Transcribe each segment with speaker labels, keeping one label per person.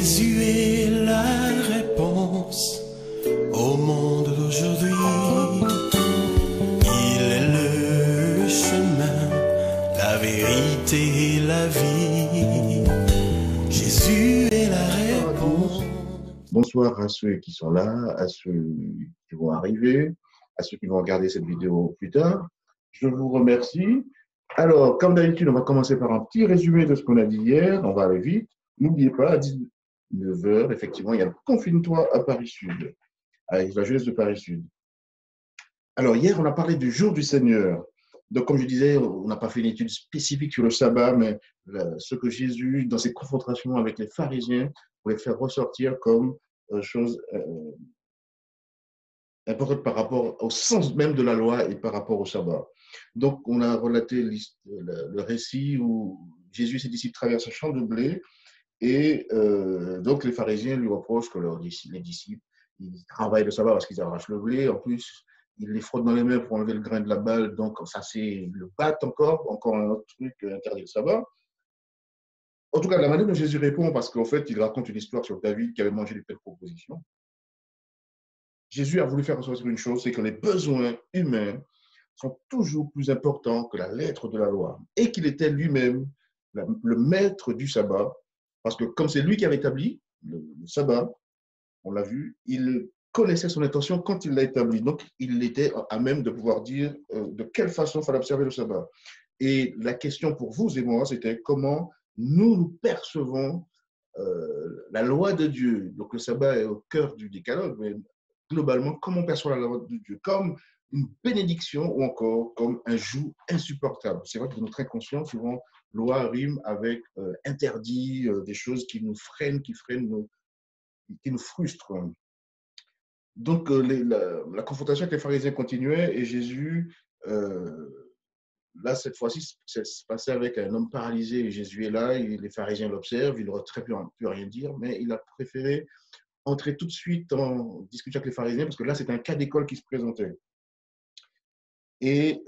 Speaker 1: Jésus est la réponse au monde d'aujourd'hui. Il est le chemin, la vérité et la vie. Jésus est la réponse.
Speaker 2: Bonsoir à ceux qui sont là, à ceux qui vont arriver, à ceux qui vont regarder cette vidéo plus tard. Je vous remercie. Alors, comme d'habitude, on va commencer par un petit résumé de ce qu'on a dit hier. On va aller vite. N'oubliez pas, à 19 h, effectivement, il y a le Confine-toi à Paris-Sud, avec la jeunesse de Paris-Sud. Alors, hier, on a parlé du jour du Seigneur. Donc, comme je disais, on n'a pas fait une étude spécifique sur le sabbat, mais ce que Jésus, dans ses confrontations avec les pharisiens, voulait faire ressortir comme chose importante par rapport au sens même de la loi et par rapport au sabbat. Donc, on a relaté le récit où Jésus et ses disciples traversent un champ de blé et donc les pharisiens lui reprochent que les disciples ils travaillent le sabbat parce qu'ils arrachent le blé. En plus, ils les frottent dans les mains pour enlever le grain de la balle. Donc, ça, c'est le bat encore un autre truc interdit le sabbat. En tout cas, la manière dont Jésus répond, parce qu'en fait, il raconte une histoire sur David qui avait mangé des telles propositions. Jésus a voulu faire ressortir une chose, c'est que les besoins humains sont toujours plus importants que la lettre de la loi. Et qu'il était lui-même le maître du sabbat, parce que comme c'est lui qui avait établi le sabbat, on l'a vu, il connaissait son intention quand il l'a établi. Donc, il était à même de pouvoir dire de quelle façon il fallait observer le sabbat. Et la question pour vous et moi, c'était comment nous percevons la loi de Dieu. Donc, le sabbat est au cœur du décalogue, mais globalement, comment on perçoit la loi de Dieu? Comme une bénédiction ou encore comme un joug insupportable. C'est vrai que dans notre inconscient, souvent, loi rime avec interdit, des choses qui nous freinent, qui nous frustrent. Donc, la confrontation avec les pharisiens continuait et Jésus, là, cette fois-ci, ça se passait avec un homme paralysé et Jésus est là, et les pharisiens l'observent, il n'aurait très pu rien dire, mais il a préféré entrer tout de suite en discussion avec les pharisiens parce que là, c'était un cas d'école qui se présentait. Et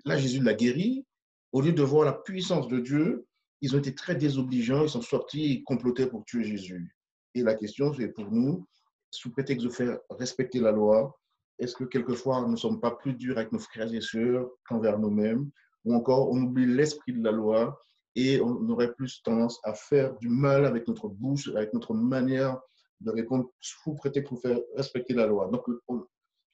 Speaker 2: là, Jésus l'a guéri. Au lieu de voir la puissance de Dieu, ils ont été très désobligeants, ils sont sortis, ils complotaient pour tuer Jésus. Et la question, c'est pour nous, sous prétexte de faire respecter la loi, est-ce que quelquefois nous ne sommes pas plus durs avec nos frères et sœurs qu'envers nous-mêmes, ou encore on oublie l'esprit de la loi et on aurait plus tendance à faire du mal avec notre bouche, avec notre manière de répondre sous prétexte pour faire respecter la loi. Donc,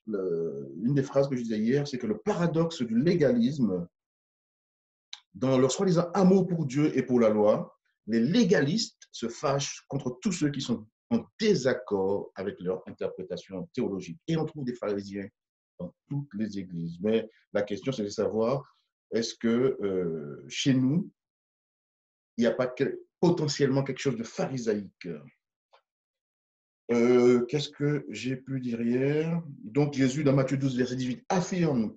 Speaker 2: une des phrases que je disais hier, c'est que le paradoxe du légalisme, dans leur soi-disant amour pour Dieu et pour la loi, les légalistes se fâchent contre tous ceux qui sont en désaccord avec leur interprétation théologique. Et on trouve des pharisiens dans toutes les églises. Mais la question, c'est de savoir, est-ce que chez nous, il n'y a pas potentiellement quelque chose de pharisaïque? Qu'est-ce que j'ai pu dire hier? Donc, Jésus, dans Matthieu 12, verset 18, affirme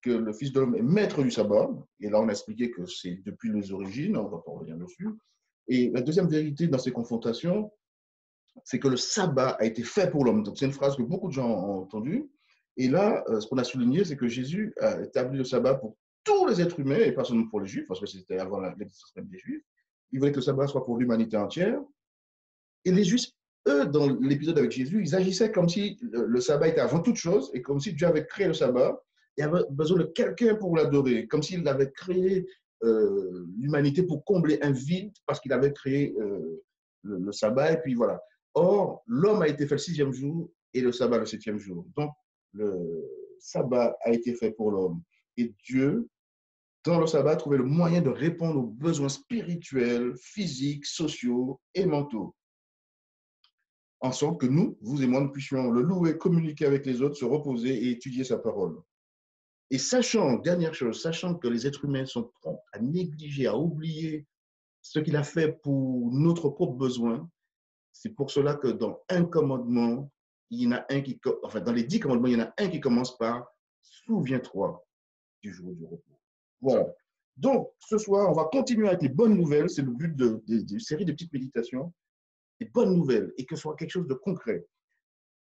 Speaker 2: que le Fils de l'homme est maître du sabbat. Et là, on a expliqué que c'est depuis les origines, on va pas revenir dessus. Et la deuxième vérité dans ces confrontations, c'est que le sabbat a été fait pour l'homme. Donc, c'est une phrase que beaucoup de gens ont entendue. Et là, ce qu'on a souligné, c'est que Jésus a établi le sabbat pour tous les êtres humains, et pas seulement pour les Juifs, parce que c'était avant l'existence même des Juifs. Il voulait que le sabbat soit pour l'humanité entière. Et les Juifs, eux, dans l'épisode avec Jésus, ils agissaient comme si le sabbat était avant toute chose et comme si Dieu avait créé le sabbat et avait besoin de quelqu'un pour l'adorer, comme s'il avait créé l'humanité pour combler un vide parce qu'il avait créé le sabbat. Et puis voilà. Or, l'homme a été fait le 6e jour et le sabbat le 7e jour. Donc, le sabbat a été fait pour l'homme. Et Dieu, dans le sabbat, a trouvé le moyen de répondre aux besoins spirituels, physiques, sociaux et mentaux, en sorte que nous, vous et moi, nous puissions le louer, communiquer avec les autres, se reposer et étudier sa parole. Et sachant, dernière chose, sachant que les êtres humains sont prompts à négliger, à oublier ce qu'il a fait pour notre propre besoin, c'est pour cela que dans un commandement, il y en a un qui, enfin dans les 10 commandements, il y en a un qui commence par « Souviens-toi du jour du repos ». Voilà. Donc, ce soir, on va continuer avec les bonnes nouvelles. C'est le but d'une série de petites méditations. Les bonnes nouvelles et que ce soit quelque chose de concret.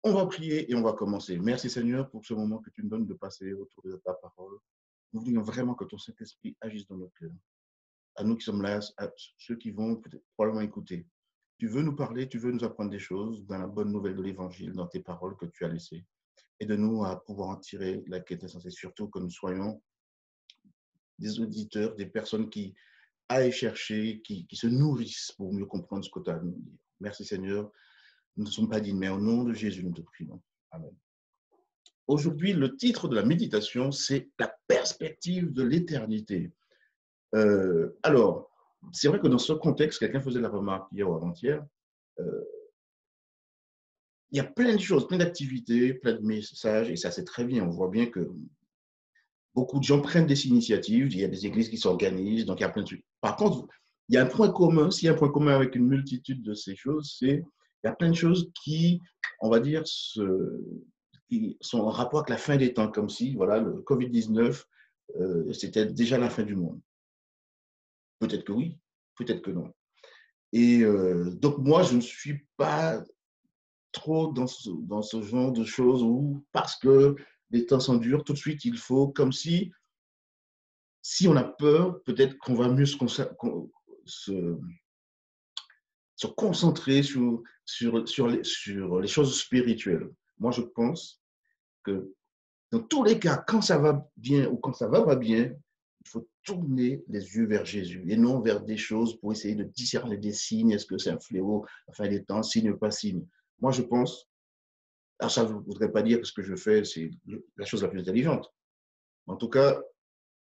Speaker 2: On va prier et on va commencer. Merci Seigneur pour ce moment que tu nous donnes de passer autour de ta parole. Nous voulons vraiment que ton Saint-Esprit agisse dans nos cœurs. à nous qui sommes là, à ceux qui vont probablement écouter. Tu veux nous parler, tu veux nous apprendre des choses dans la bonne nouvelle de l'Évangile, dans tes paroles que tu as laissées. Aide-nous à pouvoir en tirer la quintessence et surtout que nous soyons des auditeurs, des personnes qui aillent chercher, qui se nourrissent pour mieux comprendre ce que tu as à nous dire. Merci Seigneur. Nous ne sommes pas dignes, mais au nom de Jésus, nous te prions. Amen. Aujourd'hui, le titre de la méditation, c'est la perspective de l'éternité. Alors, c'est vrai que dans ce contexte, quelqu'un faisait la remarque hier ou avant-hier, il y a plein de choses, plein d'activités, plein de messages, et ça c'est très bien. On voit bien que beaucoup de gens prennent des initiatives, il y a des églises qui s'organisent, donc il y a plein de trucs. Par contre, il y a un point commun, s'il y a un point commun avec une multitude de ces choses, c'est qu'il y a plein de choses qui, on va dire, qui sont en rapport avec la fin des temps, comme si, voilà, le Covid-19, c'était déjà la fin du monde. Peut-être que oui, peut-être que non. Et donc, moi, je ne suis pas trop dans ce genre de choses où, parce que les temps sont durs, tout de suite, il faut, comme si on a peur, peut-être qu'on va mieux se concentrer sur les choses spirituelles. Moi, je pense que dans tous les cas, quand ça va bien ou quand ça va pas bien, il faut tourner les yeux vers Jésus et non vers des choses pour essayer de discerner des signes. Est-ce que c'est un fléau, la fin des temps, signe ou pas signe? Moi, je pense, alors ça ne voudrait pas dire que ce que je fais, c'est la chose la plus intelligente. En tout cas,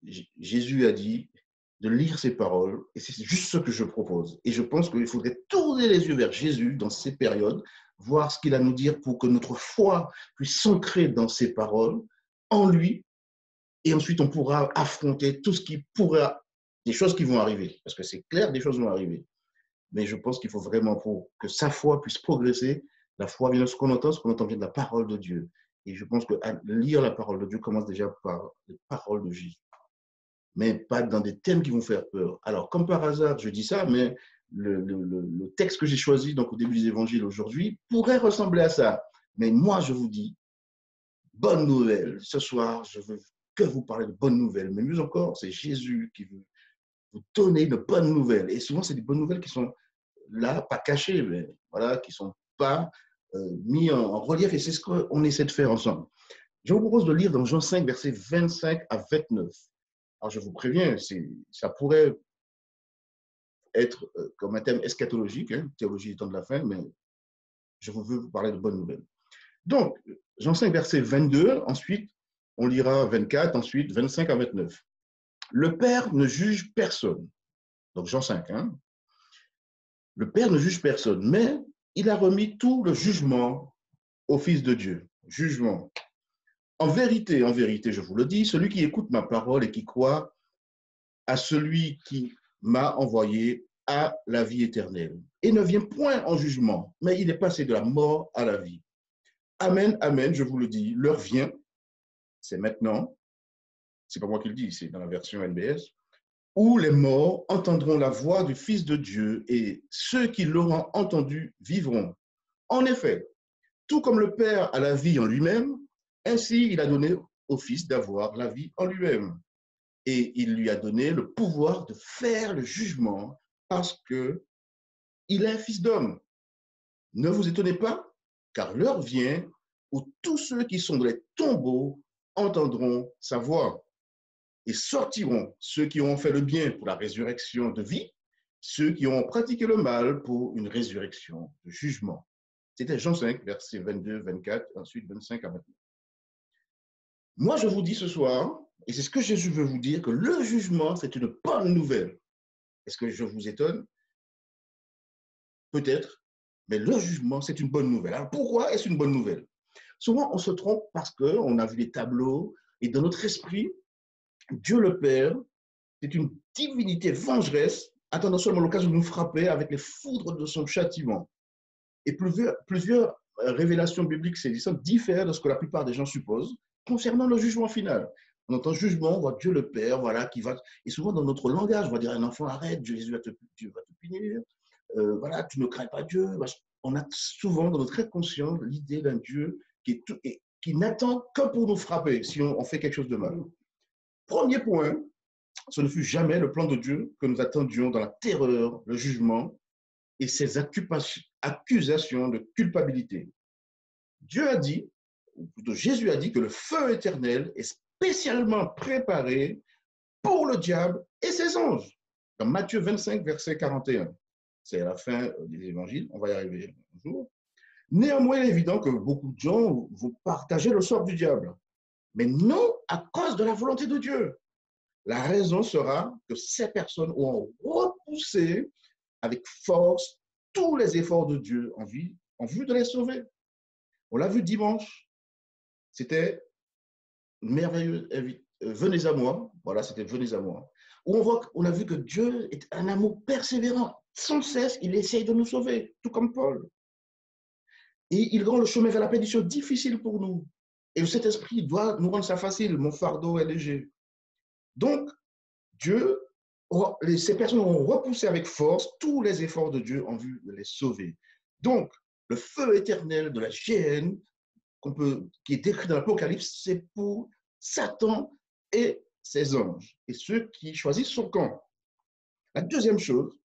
Speaker 2: Jésus a dit de lire ses paroles et c'est juste ce que je propose. Et je pense qu'il faudrait tourner les yeux vers Jésus dans ces périodes, voir ce qu'il a à nous dire pour que notre foi puisse s'ancrer dans ses paroles, en lui, et ensuite on pourra affronter tout ce qui pourra, des choses qui vont arriver, parce que c'est clair, des choses vont arriver. Mais je pense qu'il faut vraiment, pour que sa foi puisse progresser, la foi vient de ce qu'on entend vient de la parole de Dieu. Et je pense que lire la parole de Dieu commence déjà par les paroles de Jésus, mais pas dans des thèmes qui vont faire peur. Alors, comme par hasard, je dis ça, mais le texte que j'ai choisi donc, au début des évangiles aujourd'hui pourrait ressembler à ça. Mais moi, je vous dis, bonne nouvelle. Ce soir, je veux que vous parlez de bonnes nouvelles. Mais mieux encore, c'est Jésus qui veut vous donner de bonnes nouvelles. Et souvent, c'est des bonnes nouvelles qui sont là, pas cachées, mais voilà, qui ne sont pas mis en relief. Et c'est ce qu'on essaie de faire ensemble. Je vous propose de lire dans Jean 5, versets 25 à 29. Alors, je vous préviens, ça pourrait être comme un thème eschatologique, hein, théologie du temps de la fin, mais je veux vous parler de bonnes nouvelles. Donc, Jean 5, verset 22, ensuite, on lira 24, ensuite 25 à 29. Le Père ne juge personne. Donc, Jean 5, hein. Le Père ne juge personne, mais il a remis tout le jugement au Fils de Dieu. Jugement. En vérité, je vous le dis, celui qui écoute ma parole et qui croit à celui qui m'a envoyé a la vie éternelle. Et ne vient point en jugement, mais il est passé de la mort à la vie. Amen, amen, je vous le dis, l'heure vient, c'est maintenant, c'est pas moi qui le dis, c'est dans la version NBS, où les morts entendront la voix du Fils de Dieu et ceux qui l'auront entendu vivront. En effet, tout comme le Père a la vie en lui-même, ainsi il a donné au Fils d'avoir la vie en lui-même. Et il lui a donné le pouvoir de faire le jugement parce qu'il est un fils d'homme. Ne vous étonnez pas, car l'heure vient où tous ceux qui sont dans les tombeaux entendront sa voix et sortiront ceux qui ont fait le bien pour la résurrection de vie, ceux qui ont pratiqué le mal pour une résurrection de jugement. C'était Jean 5, versets 22, 24, ensuite 25 à 29. Moi, je vous dis ce soir, et c'est ce que Jésus veut vous dire, que le jugement, c'est une bonne nouvelle. Est-ce que je vous étonne? Peut-être, mais le jugement, c'est une bonne nouvelle. Alors, pourquoi est-ce une bonne nouvelle? Souvent, on se trompe parce qu'on a vu les tableaux, et dans notre esprit, Dieu le Père, c'est une divinité vengeresse, attendant seulement l'occasion de nous frapper avec les foudres de son châtiment. Et plusieurs révélations bibliques saisissantes diffèrent de ce que la plupart des gens supposent concernant le jugement final. On entend jugement, on voit Dieu le Père, voilà, qui va. Et souvent dans notre langage, on va dire à un enfant, arrête, Jésus Dieu va te punir, voilà, tu ne crains pas Dieu. On a souvent dans notre inconscient l'idée d'un Dieu qui n'attend que pour nous frapper si on fait quelque chose de mal. Premier point, ce ne fut jamais le plan de Dieu que nous attendions dans la terreur, le jugement et ses accusations de culpabilité. Dieu a dit, ou plutôt Jésus a dit que le feu éternel est spécialement préparé pour le diable et ses anges. Dans Matthieu 25, verset 41. C'est à la fin des évangiles, on va y arriver un jour. Néanmoins, il est évident que beaucoup de gens vont partager le sort du diable, mais non à cause de la volonté de Dieu. La raison sera que ces personnes ont repoussé avec force tous les efforts de Dieu en vue de les sauver. On l'a vu dimanche, c'était merveilleux. Venez à moi, voilà, c'était venez à moi. Où on a vu que Dieu est un amour persévérant. Sans cesse, il essaye de nous sauver, tout comme Paul. Et il rend le chemin vers la perdition difficile pour nous. Et le Saint-Esprit doit nous rendre ça facile. Mon fardeau est léger. Donc, Dieu, ces personnes ont repoussé avec force tous les efforts de Dieu en vue de les sauver. Donc, le feu éternel de la géhenne, qui est décrit dans l'Apocalypse, c'est pour Satan et ses anges, et ceux qui choisissent son camp. La deuxième chose,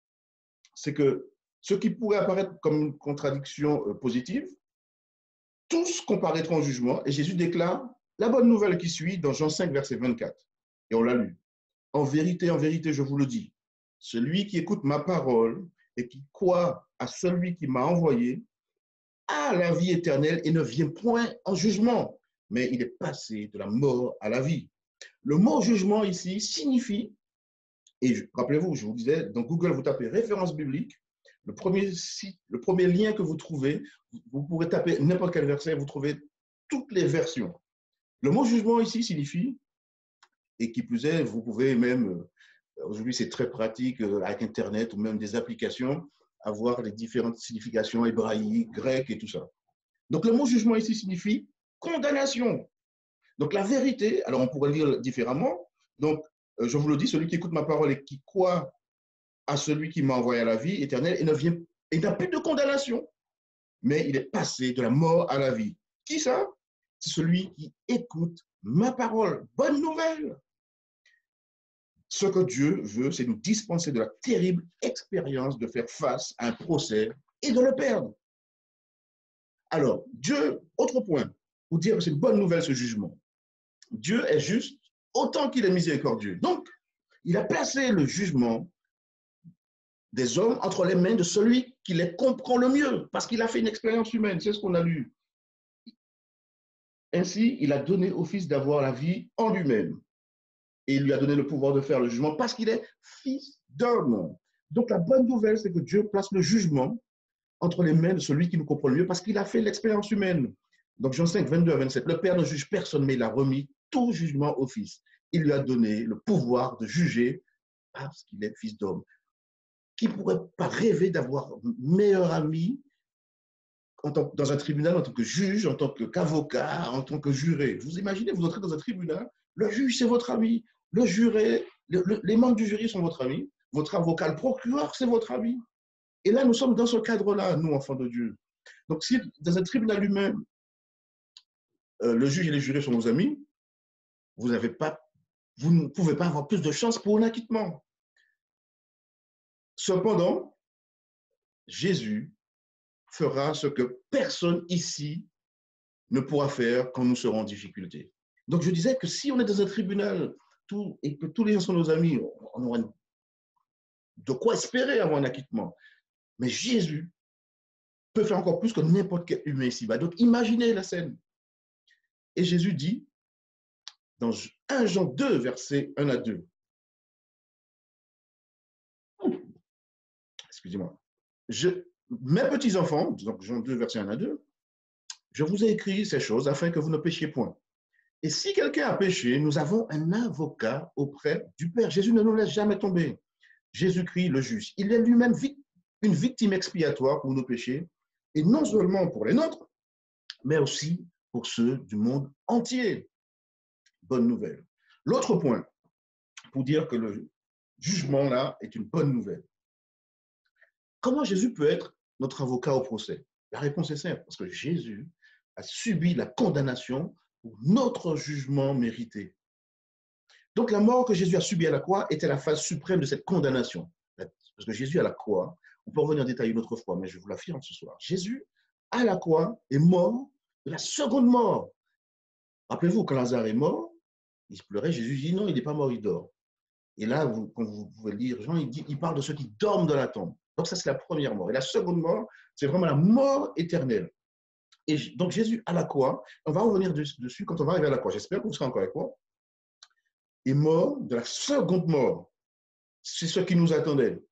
Speaker 2: c'est que ce qui pourrait apparaître comme une contradiction positive, tous comparaîtront au jugement, et Jésus déclare la bonne nouvelle qui suit dans Jean 5, verset 24. Et on l'a lu. En vérité, je vous le dis, celui qui écoute ma parole et qui croit à celui qui m'a envoyé a la vie éternelle et ne vient point en jugement, mais il est passé de la mort à la vie. Le mot jugement ici signifie, et rappelez-vous, je vous disais, dans Google, vous tapez référence biblique, le premier lien que vous trouvez, vous pourrez taper n'importe quel verset, vous trouvez toutes les versions. Le mot jugement ici signifie, et qui plus est, vous pouvez même, aujourd'hui c'est très pratique avec Internet ou même des applications, avoir les différentes significations hébraïques, grecques et tout ça. Donc le mot jugement ici signifie condamnation. Donc la vérité, alors on pourrait le dire différemment, donc je vous le dis, celui qui écoute ma parole et qui croit à celui qui m'a envoyé à la vie éternelle et n'a plus de condamnation, mais il est passé de la mort à la vie. Qui ça? C'est celui qui écoute ma parole. Bonne nouvelle! Ce que Dieu veut, c'est nous dispenser de la terrible expérience de faire face à un procès et de le perdre. Alors, Dieu, autre point, pour dire que c'est une bonne nouvelle ce jugement. Dieu est juste autant qu'il est miséricordieux. Donc, il a placé le jugement des hommes entre les mains de celui qui les comprend le mieux, parce qu'il a fait une expérience humaine, c'est ce qu'on a lu. Ainsi, il a donné au Fils d'avoir la vie en lui-même. Et il lui a donné le pouvoir de faire le jugement parce qu'il est fils d'homme. Donc la bonne nouvelle, c'est que Dieu place le jugement entre les mains de celui qui nous comprend le mieux parce qu'il a fait l'expérience humaine. Donc Jean 5, 22 à 27, le Père ne juge personne, mais il a remis tout jugement au Fils. Il lui a donné le pouvoir de juger parce qu'il est fils d'homme. Qui ne pourrait pas rêver d'avoir un meilleur ami dans un tribunal en tant que juge, en tant qu'avocat, en tant que juré? Vous imaginez, vous entrez dans un tribunal, le juge, c'est votre ami. Le juré, les membres du jury sont votre ami. Votre avocat, le procureur, c'est votre ami. Et là, nous sommes dans ce cadre-là, nous, enfants de Dieu. Donc, si dans un tribunal humain, le juge et les jurés sont vos amis, vous ne pouvez pas avoir plus de chance pour un acquittement. Cependant, Jésus fera ce que personne ici ne pourra faire quand nous serons en difficulté. Donc, je disais que si on est dans un tribunal et que tous les gens sont nos amis, on aura de quoi espérer avoir un acquittement. Mais Jésus peut faire encore plus que n'importe quel humain ici-bas. Donc, imaginez la scène. Et Jésus dit, dans 1 Jean 2, versets 1 à 2, excusez-moi, mes petits enfants, donc Jean 2, versets 1 à 2, je vous ai écrit ces choses afin que vous ne péchiez point. Et si quelqu'un a péché, nous avons un avocat auprès du Père. Jésus ne nous laisse jamais tomber. Jésus-Christ, le juge, il est lui-même une victime expiatoire pour nos péchés, et non seulement pour les nôtres, mais aussi pour ceux du monde entier. Bonne nouvelle. L'autre point, pour dire que le jugement là est une bonne nouvelle. Comment Jésus peut être notre avocat au procès? La réponse est simple, parce que Jésus a subi la condamnation pour notre jugement mérité. Donc la mort que Jésus a subie à la croix était la phase suprême de cette condamnation. Parce que Jésus à la croix, on peut revenir en détail une autre fois, mais je vous l'affirme ce soir, Jésus à la croix est mort de la seconde mort. Rappelez-vous, quand Lazare est mort, il pleurait, Jésus dit non, il n'est pas mort, il dort. Et là, quand vous pouvez lire Jean, il parle de ceux qui dorment dans la tombe. Donc ça, c'est la première mort. Et la seconde mort, c'est vraiment la mort éternelle. Et donc Jésus à la croix, on va revenir dessus quand on va arriver à la croix. J'espère que vous serez encore avec moi. Est mort de la seconde mort. C'est ce qui nous attendait.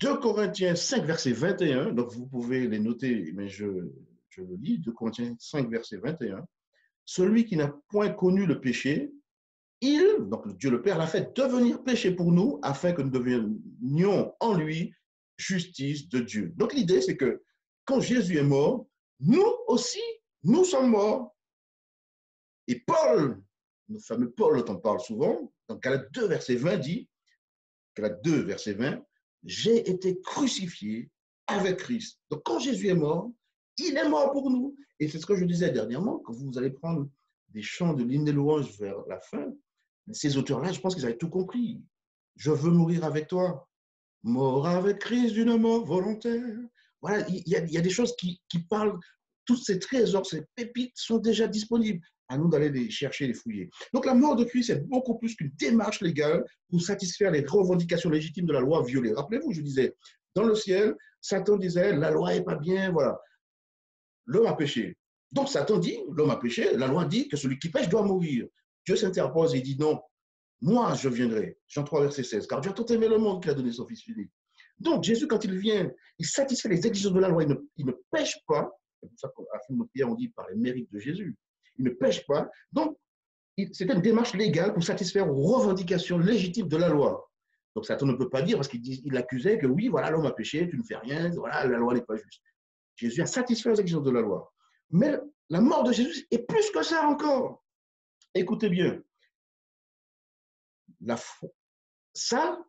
Speaker 2: 2 Corinthiens 5, verset 21, donc vous pouvez les noter, mais je le lis, 2 Corinthiens 5, verset 21. Celui qui n'a point connu le péché, donc Dieu le Père, l'a fait devenir péché pour nous, afin que nous devenions en lui justice de Dieu. Donc l'idée, c'est que quand Jésus est mort, nous aussi, nous sommes morts. Et Paul, le fameux Paul dont on parle souvent, dans Galates 2, verset 20, dit, Galates 2, verset 20, j'ai été crucifié avec Christ. Donc quand Jésus est mort, il est mort pour nous. Et c'est ce que je disais dernièrement, quand vous allez prendre des chants de l'hymne des louanges vers la fin, ces auteurs-là, je pense qu'ils avaient tout compris. Je veux mourir avec toi. Mort avec Christ d'une mort volontaire. Voilà, il y a des choses qui parlent. Tous ces trésors, ces pépites sont déjà disponibles. À nous d'aller les chercher, les fouiller. Donc la mort de Christ est beaucoup plus qu'une démarche légale pour satisfaire les revendications légitimes de la loi violée. Rappelez-vous, je disais, dans le ciel, Satan disait, la loi n'est pas bien, voilà. L'homme a péché. Donc Satan dit, l'homme a péché, la loi dit que celui qui pêche doit mourir. Dieu s'interpose et dit non, moi je viendrai. Jean 3, verset 16. Car Dieu a tant aimé le monde qu'il a donné son Fils unique. Donc Jésus, quand il vient, il satisfait les exigences de la loi, il ne pêche pas. C'est pour ça qu'à la fin de notre prière, on dit par les mérites de Jésus. Il ne pêche pas. Donc, c'était une démarche légale pour satisfaire aux revendications légitimes de la loi. Donc Satan ne peut pas dire, parce qu'il accusait que oui, voilà, l'homme a péché, tu ne fais rien, voilà, la loi n'est pas juste. Jésus a satisfait aux exigences de la loi. Mais la mort de Jésus est plus que ça encore. Écoutez bien. Ça,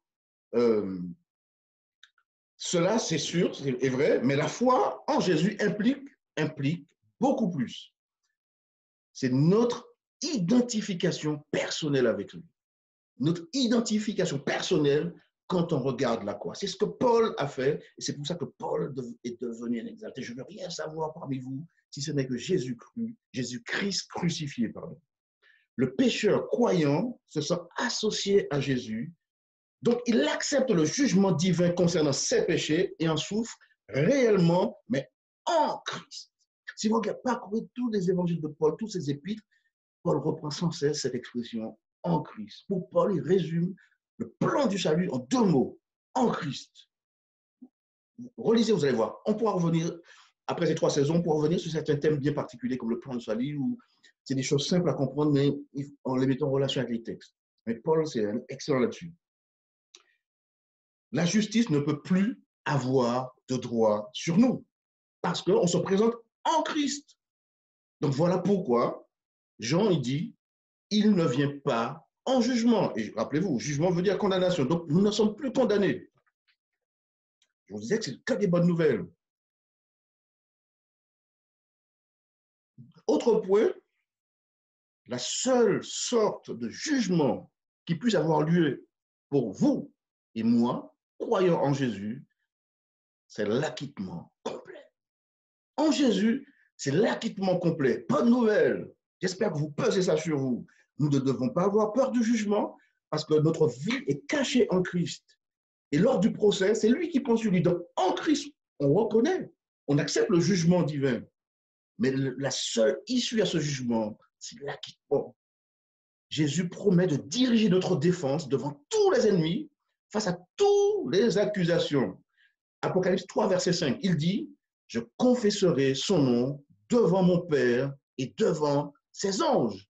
Speaker 2: cela, c'est sûr, c'est vrai, mais la foi en Jésus implique beaucoup plus. C'est notre identification personnelle avec lui. Notre identification personnelle quand on regarde la croix. C'est ce que Paul a fait, et c'est pour ça que Paul est devenu un exalté. Je ne veux rien savoir parmi vous, si ce n'est que Jésus-Christ crucifié, pardon. Le pécheur croyant se sent associé à Jésus, donc il accepte le jugement divin concernant ses péchés et en souffre réellement, mais en Christ. Si vous parcourez tous les évangiles de Paul, tous ses épîtres, Paul reprend sans cesse cette expression en Christ. Pour Paul, il résume le plan du salut en 2 mots, en Christ. Relisez, vous allez voir. On pourra revenir, après ces 3 saisons, on pourra revenir sur certains thèmes bien particuliers comme le plan du salut, où c'est des choses simples à comprendre, mais en les mettant en relation avec les textes. Mais Paul, c'est excellent là-dessus. La justice ne peut plus avoir de droit sur nous, parce qu'on se présente en Christ. Donc voilà pourquoi Jean, il dit, il ne vient pas en jugement. Et rappelez-vous, jugement veut dire condamnation. Donc nous ne sommes plus condamnés. Je vous disais que c'est que des bonnes nouvelles. Autre point, la seule sorte de jugement qui puisse avoir lieu pour vous et moi, croyant en Jésus, c'est l'acquittement complet. En Jésus, c'est l'acquittement complet. Bonne nouvelle. J'espère que vous pesez ça sur vous. Nous ne devons pas avoir peur du jugement parce que notre vie est cachée en Christ. Et lors du procès, c'est lui qui prend sur lui. Donc, en Christ, on reconnaît, on accepte le jugement divin. Mais la seule issue à ce jugement, c'est l'acquittement. Jésus promet de diriger notre défense devant tous les ennemis, face à toutes les accusations. Apocalypse 3, verset 5, il dit, « Je confesserai son nom devant mon Père et devant ses anges. »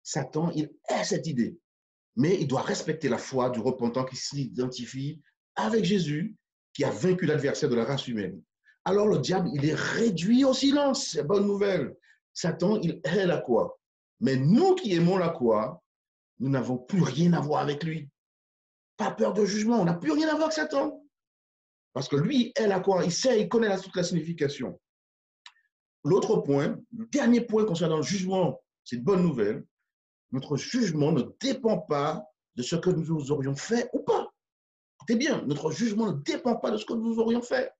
Speaker 2: Satan, il a cette idée, mais il doit respecter la foi du repentant qui s'identifie avec Jésus, qui a vaincu l'adversaire de la race humaine. Alors le diable, il est réduit au silence, c'est bonne nouvelle. Satan, il hait la croix. Mais nous qui aimons la croix, nous n'avons plus rien à voir avec lui. Pas peur de jugement, on n'a plus rien à voir avec Satan. Parce que lui, il hait la croix, il sait, il connaît toute la signification. L'autre point, le dernier point concernant le jugement, c'est une bonne nouvelle. notre jugement ne dépend pas de ce que nous aurions fait ou pas. Écoutez bien, notre jugement ne dépend pas de ce que nous aurions fait,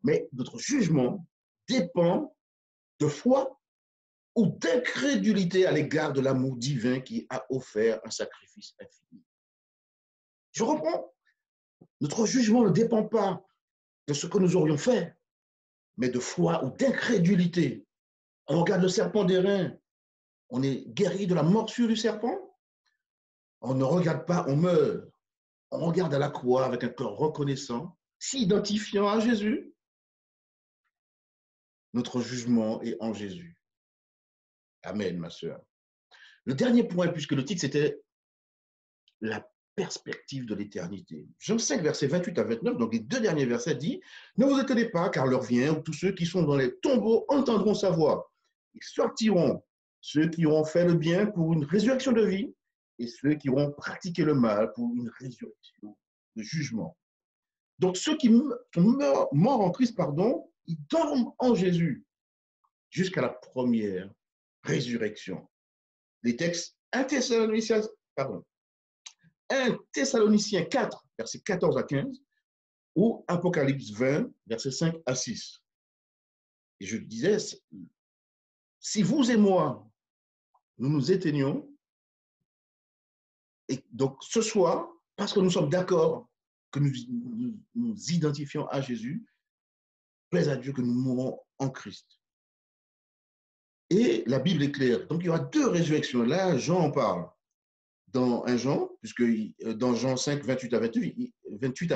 Speaker 2: mais notre jugement dépend de foi ou d'incrédulité à l'égard de l'amour divin qui a offert un sacrifice infini. Je reprends. Notre jugement ne dépend pas de ce que nous aurions fait, mais de foi ou d'incrédulité. On regarde le serpent d'airain, on est guéri de la morsure du serpent. On ne regarde pas, on meurt. On regarde à la croix avec un cœur reconnaissant, s'identifiant à Jésus. Notre jugement est en Jésus. Amen, ma sœur. Le dernier point, puisque le titre, c'était la perspective de l'éternité. Jean 5, versets 28 à 29, donc les deux derniers versets disent « Ne vous étonnez pas, car l'heure vient où tous ceux qui sont dans les tombeaux entendront sa voix. Ils sortiront, ceux qui auront fait le bien pour une résurrection de vie, et ceux qui auront pratiqué le mal pour une résurrection de jugement. » Donc ceux qui sont morts en Christ, pardon, ils dorment en Jésus jusqu'à la première résurrection. Les textes 1 Thessaloniciens 4, versets 14 à 15, ou Apocalypse 20, versets 5 à 6. Et je disais, si vous et moi, nous nous éteignons, et donc ce soir, parce que nous sommes d'accord que nous identifions à Jésus, plaise à Dieu que nous mourrons en Christ. Et la Bible est claire. Donc il y aura deux résurrections. Là, Jean en parle. Dans 1 Jean, puisque dans Jean 5, 28 à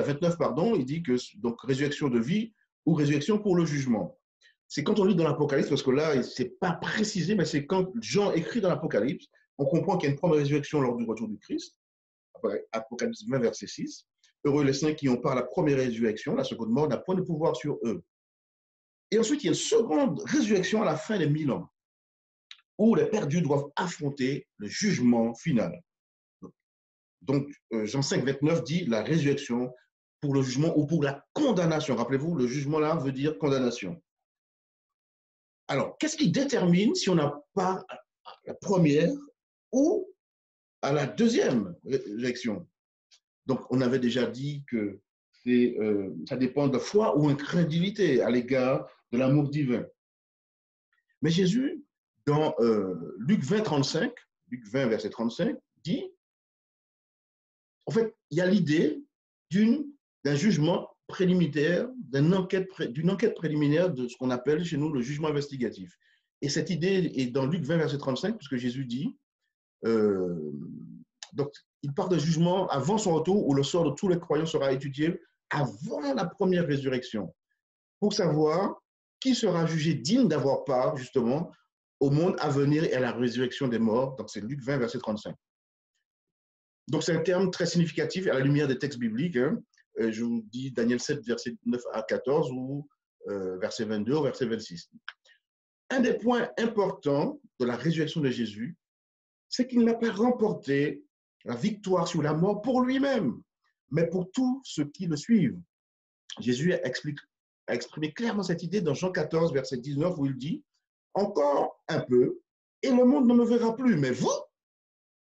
Speaker 2: 29, pardon, il dit que donc résurrection de vie ou résurrection pour le jugement. C'est quand on lit dans l'Apocalypse, parce que là, ce n'est pas précisé, mais c'est quand Jean écrit dans l'Apocalypse, on comprend qu'il y a une première résurrection lors du retour du Christ. Apocalypse 20, verset 6. Heureux les saints qui ont par la première résurrection, la seconde mort n'a point de pouvoir sur eux. Et ensuite, il y a une seconde résurrection à la fin des 1000 ans, où les perdus doivent affronter le jugement final. Donc, Jean 5, 29 dit la résurrection pour le jugement ou pour la condamnation. Rappelez-vous, le jugement là veut dire condamnation. Alors, qu'est-ce qui détermine si on n'a pas la première ou à la deuxième résurrection? Donc, on avait déjà dit que ça dépend de foi ou incrédulité à l'égard de l'amour divin. Mais Jésus, dans Luc 20, 35, Luc 20, verset 35, dit en fait, il y a l'idée d'un jugement préliminaire, d'une enquête préliminaire de ce qu'on appelle chez nous le jugement investigatif. Et cette idée est dans Luc 20, verset 35, puisque Jésus dit, donc il parle de jugement avant son retour où le sort de tous les croyants sera étudié avant la première résurrection, pour savoir qui sera jugé digne d'avoir part justement au monde à venir et à la résurrection des morts. Donc c'est Luc 20, verset 35. Donc, c'est un terme très significatif à la lumière des textes bibliques. Hein. Je vous dis Daniel 7, verset 9 à 14 ou verset 22 ou verset 26. Un des points importants de la résurrection de Jésus, c'est qu'il n'a pas remporté la victoire sur la mort pour lui-même, mais pour tous ceux qui le suivent. Jésus a exprimé clairement cette idée dans Jean 14, verset 19, où il dit « Encore un peu, et le monde ne me verra plus, mais vous,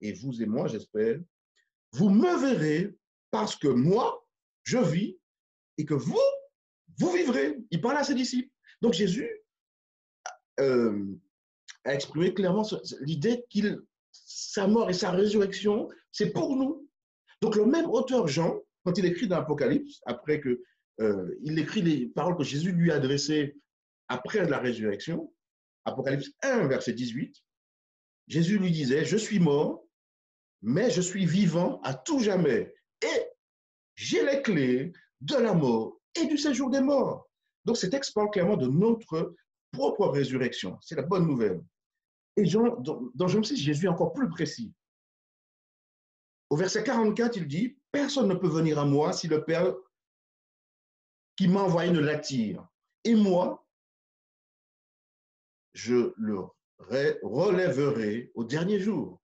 Speaker 2: et vous et moi, j'espère, vous me verrez parce que moi, je vis et que vous vivrez. » Il parle à ses disciples. Donc Jésus a exprimé clairement l'idée que sa mort et sa résurrection, c'est pour nous. Donc le même auteur Jean, quand il écrit dans l'Apocalypse, après que il écrit les paroles que Jésus lui a adressées après la résurrection, Apocalypse 1, verset 18, Jésus lui disait « Je suis mort, mais je suis vivant à tout jamais. Et j'ai les clés de la mort et du séjour des morts. » Donc, cet texte parle clairement de notre propre résurrection. C'est la bonne nouvelle. Et dans Jean 6, Jésus est encore plus précis. Au verset 44, il dit « Personne ne peut venir à moi si le Père qui m'a envoyé ne l'attire. Et moi, je le relèverai au dernier jour. »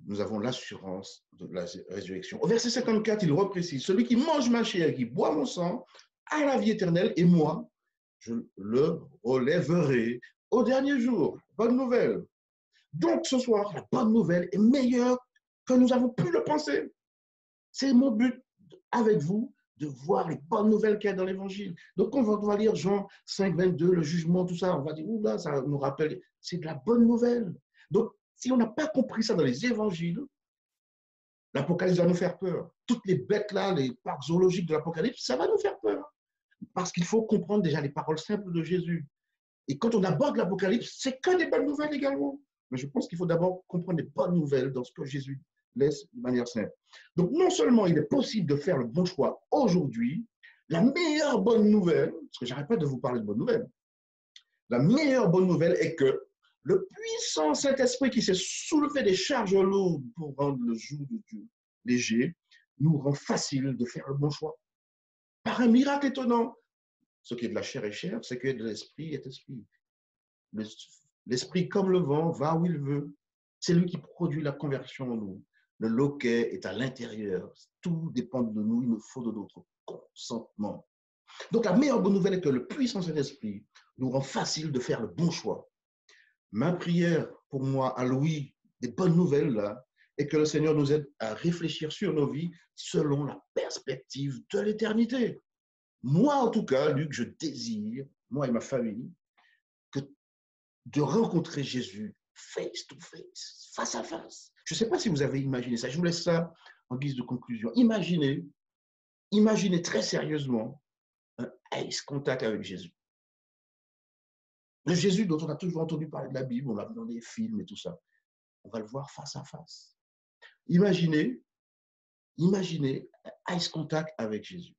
Speaker 2: Nous avons l'assurance de la résurrection. Au verset 54, il reprécise, celui qui mange ma chair, qui boit mon sang, a la vie éternelle, et moi, je le relèverai au dernier jour. Bonne nouvelle. Donc, ce soir, la bonne nouvelle est meilleure que nous avons pu le penser. C'est mon but avec vous de voir les bonnes nouvelles qu'il y a dans l'Évangile. Donc, on va lire Jean 5, 22, le jugement, tout ça. On va dire, oula, ça nous rappelle, c'est de la bonne nouvelle. Donc, si on n'a pas compris ça dans les Évangiles, l'Apocalypse va nous faire peur. Toutes les bêtes là, les parcs zoologiques de l'Apocalypse, ça va nous faire peur. Parce qu'il faut comprendre déjà les paroles simples de Jésus. Et quand on aborde l'Apocalypse, c'est que des bonnes nouvelles également. Mais je pense qu'il faut d'abord comprendre les bonnes nouvelles dans ce que Jésus laisse de manière simple. Donc, non seulement il est possible de faire le bon choix aujourd'hui, la meilleure bonne nouvelle, parce que j'arrête pas de vous parler de bonnes nouvelles, la meilleure bonne nouvelle est que le puissant Saint-Esprit qui s'est soulevé des charges lourdes pour rendre le joug de Dieu léger, nous rend facile de faire le bon choix. Par un miracle étonnant, ce qui est de la chair est chair, ce qui est de l'esprit est esprit. L'esprit, comme le vent, va où il veut. C'est lui qui produit la conversion en nous. Le loquet est à l'intérieur. Tout dépend de nous. Il nous faut de notre consentement. Donc, la meilleure bonne nouvelle est que le puissant Saint-Esprit nous rend facile de faire le bon choix. Ma prière pour moi, à Louis, des bonnes nouvelles là, est que le Seigneur nous aide à réfléchir sur nos vies selon la perspective de l'éternité. Moi, en tout cas, Luc, je désire, moi et ma famille, de rencontrer Jésus face to face, face à face. Je ne sais pas si vous avez imaginé ça. Je vous laisse ça en guise de conclusion. Imaginez très sérieusement un ice contact avec Jésus. Le Jésus dont on a toujours entendu parler de la Bible, on l'a vu dans des films et tout ça. On va le voir face à face. Imaginez un ice contact avec Jésus.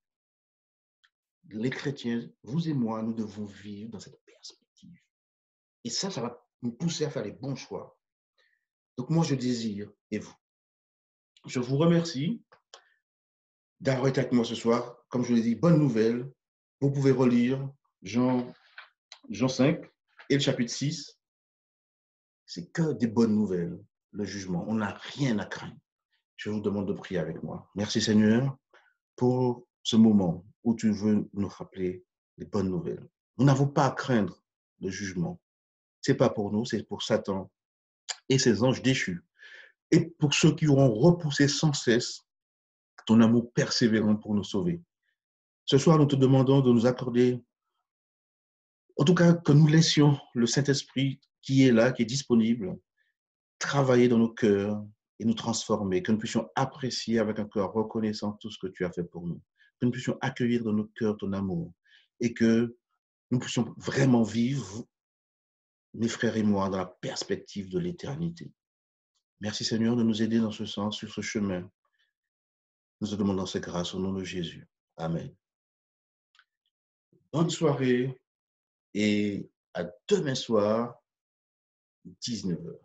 Speaker 2: Les chrétiens, vous et moi, nous devons vivre dans cette perspective. Et ça va nous pousser à faire les bons choix. Donc moi, je désire, et vous. Je vous remercie d'avoir été avec moi ce soir. Comme je l'ai dit, bonne nouvelle. Vous pouvez relire Jean 5 et le chapitre 6. C'est que des bonnes nouvelles, le jugement. On n'a rien à craindre. Je vous demande de prier avec moi. Merci Seigneur pour ce moment où tu veux nous rappeler les bonnes nouvelles. Nous n'avons pas à craindre le jugement. Ce n'est pas pour nous, c'est pour Satan et ses anges déchus. Et pour ceux qui auront repoussé sans cesse ton amour persévérant pour nous sauver. Ce soir, nous te demandons de nous accorder, en tout cas, que nous laissions le Saint-Esprit qui est là, qui est disponible, travailler dans nos cœurs et nous transformer, que nous puissions apprécier avec un cœur reconnaissant tout ce que tu as fait pour nous, que nous puissions accueillir dans nos cœurs ton amour et que nous puissions vraiment vivre, mes frères et moi, dans la perspective de l'éternité. Merci Seigneur de nous aider dans ce sens, sur ce chemin. Nous te demandons ces grâces au nom de Jésus. Amen. Bonne soirée et à demain soir, 19h.